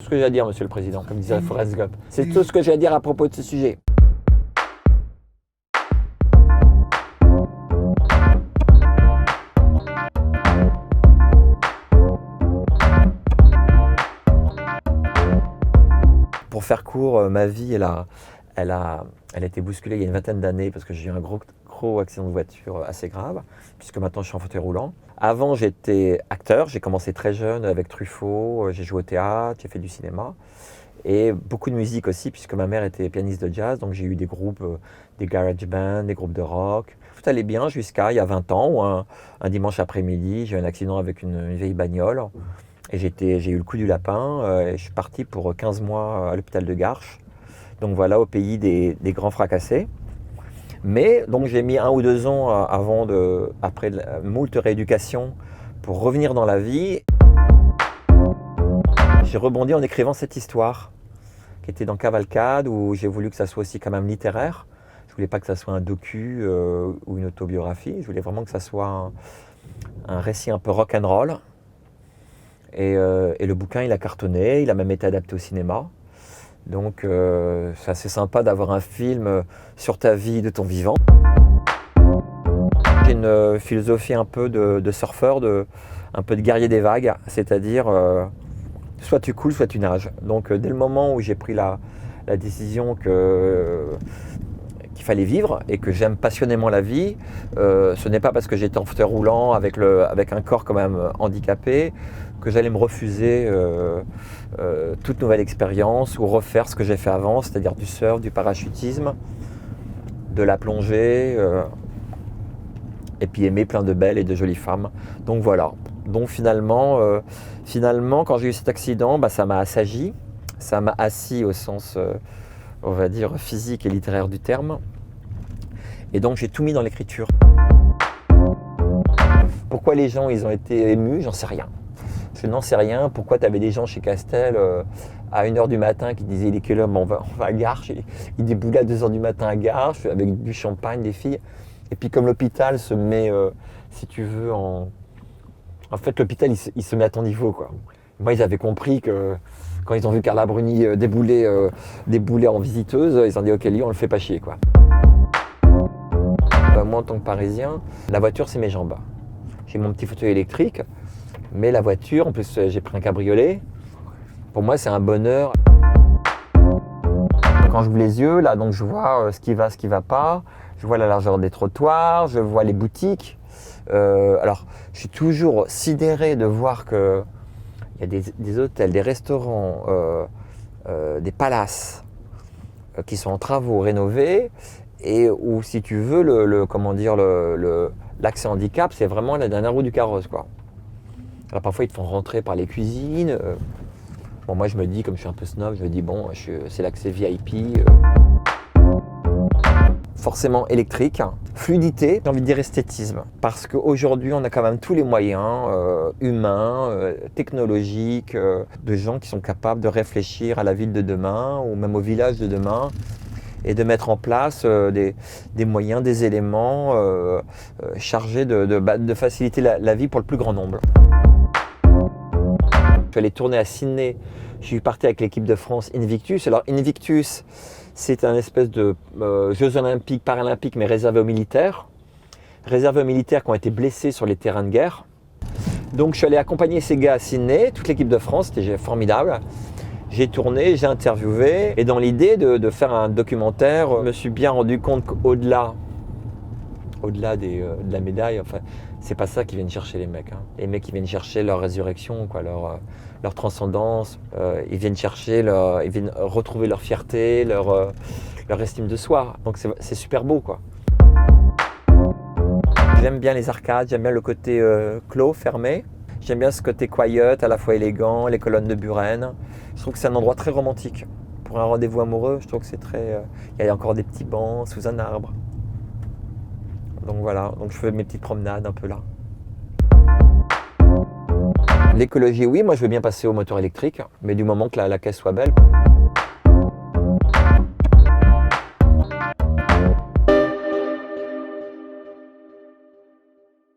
ce que j'ai à dire, Monsieur le Président, comme disait Forrest Gump. C'est tout ce que j'ai à dire à propos de ce sujet. Pour faire court, ma vie, elle a été bousculée il y a une vingtaine d'années parce que j'ai eu un gros accident de voiture assez grave, puisque maintenant je suis en fauteuil roulant. Avant, j'étais acteur, j'ai commencé très jeune avec Truffaut, j'ai joué au théâtre, j'ai fait du cinéma et beaucoup de musique aussi, puisque ma mère était pianiste de jazz, donc j'ai eu des groupes, des garage bands, des groupes de rock. Tout allait bien jusqu'à il y a 20 ans, où un dimanche après-midi, j'ai eu un accident avec une vieille bagnole. Et j'ai eu le coup du lapin et je suis parti pour 15 mois à l'hôpital de Garches. Donc voilà, au pays des grands fracassés. Mais donc j'ai mis 1 ou 2 ans après moult rééducation pour revenir dans la vie. J'ai rebondi en écrivant cette histoire qui était dans Cavalcade, où j'ai voulu que ça soit aussi quand même littéraire. Je voulais pas que ça soit un docu ou une autobiographie. Je voulais vraiment que ça soit un récit un peu rock'n'roll. Et le bouquin, il a cartonné, il a même été adapté au cinéma. Donc c'est assez sympa d'avoir un film sur ta vie, de ton vivant. J'ai une philosophie un peu de surfeur, un peu de guerrier des vagues, c'est-à-dire soit tu coules, soit tu nages. Donc dès le moment où j'ai pris la décision qu'il fallait vivre et que j'aime passionnément la vie, ce n'est pas parce que j'étais en fauteuil roulant avec un corps quand même handicapé que j'allais me refuser toute nouvelle expérience ou refaire ce que j'ai fait avant, c'est-à-dire du surf, du parachutisme, de la plongée, et puis aimer plein de belles et de jolies femmes. Donc voilà. Donc finalement quand j'ai eu cet accident, ça m'a assagi, ça m'a assis au sens, on va dire, physique et littéraire du terme. Et donc j'ai tout mis dans l'écriture. Pourquoi les gens ils ont été émus, j'en sais rien. Je n'en sais rien. Pourquoi tu avais des gens chez Castel à 1h du matin qui disaient il est quelle heure, on va à Garches. Ils déboulaient à 2h du matin à Garches avec du champagne, des filles. Et puis comme l'hôpital se met, si tu veux, en fait l'hôpital il se met à ton niveau, quoi. Moi ils avaient compris que quand ils ont vu Carla Bruni débouler en visiteuse, ils ont dit ok, lui on le fait pas chier, quoi. Moi en tant que Parisien, la voiture c'est mes jambes. J'ai mon petit fauteuil électrique, mais la voiture, en plus j'ai pris un cabriolet, pour moi c'est un bonheur. Quand j'ouvre les yeux, là, donc je vois ce qui va pas, je vois la largeur des trottoirs, je vois les boutiques. Alors je suis toujours sidéré de voir qu'il y a des hôtels, des restaurants, des palaces qui sont en travaux rénovés et où, si tu veux, l'accès handicap, c'est vraiment la dernière roue du carrosse, quoi. Alors parfois ils te font rentrer par les cuisines. Bon, moi je me dis, comme je suis un peu snob, je me dis bon, c'est l'accès VIP. Forcément électrique, fluidité, j'ai envie de dire esthétisme. Parce qu'aujourd'hui on a quand même tous les moyens humains, technologiques, de gens qui sont capables de réfléchir à la ville de demain ou même au village de demain et de mettre en place des moyens, des éléments chargés de faciliter la vie pour le plus grand nombre. Je suis allé tourner à Sydney, je suis parti avec l'équipe de France Invictus. Alors Invictus, c'est un espèce de Jeux olympiques, paralympiques, mais réservés aux militaires. Réservés aux militaires qui ont été blessés sur les terrains de guerre. Donc je suis allé accompagner ces gars à Sydney, toute l'équipe de France, c'était formidable. J'ai tourné, j'ai interviewé, et dans l'idée de faire un documentaire, je me suis bien rendu compte qu'au-delà de la médaille, enfin, c'est pas ça qu'ils viennent chercher, les mecs. Hein. Les mecs, ils viennent chercher leur résurrection, quoi, leur transcendance. Ils viennent retrouver leur fierté, leur estime de soi. Donc c'est super beau, quoi. J'aime bien les arcades, j'aime bien le côté clos, fermé. J'aime bien ce côté quiet, à la fois élégant, les colonnes de Buren. Je trouve que c'est un endroit très romantique. Pour un rendez-vous amoureux, je trouve que c'est très... Il y a encore des petits bancs sous un arbre. Donc voilà, donc je fais mes petites promenades un peu là. L'écologie, oui, moi je veux bien passer au moteur électrique, mais du moment que la caisse soit belle.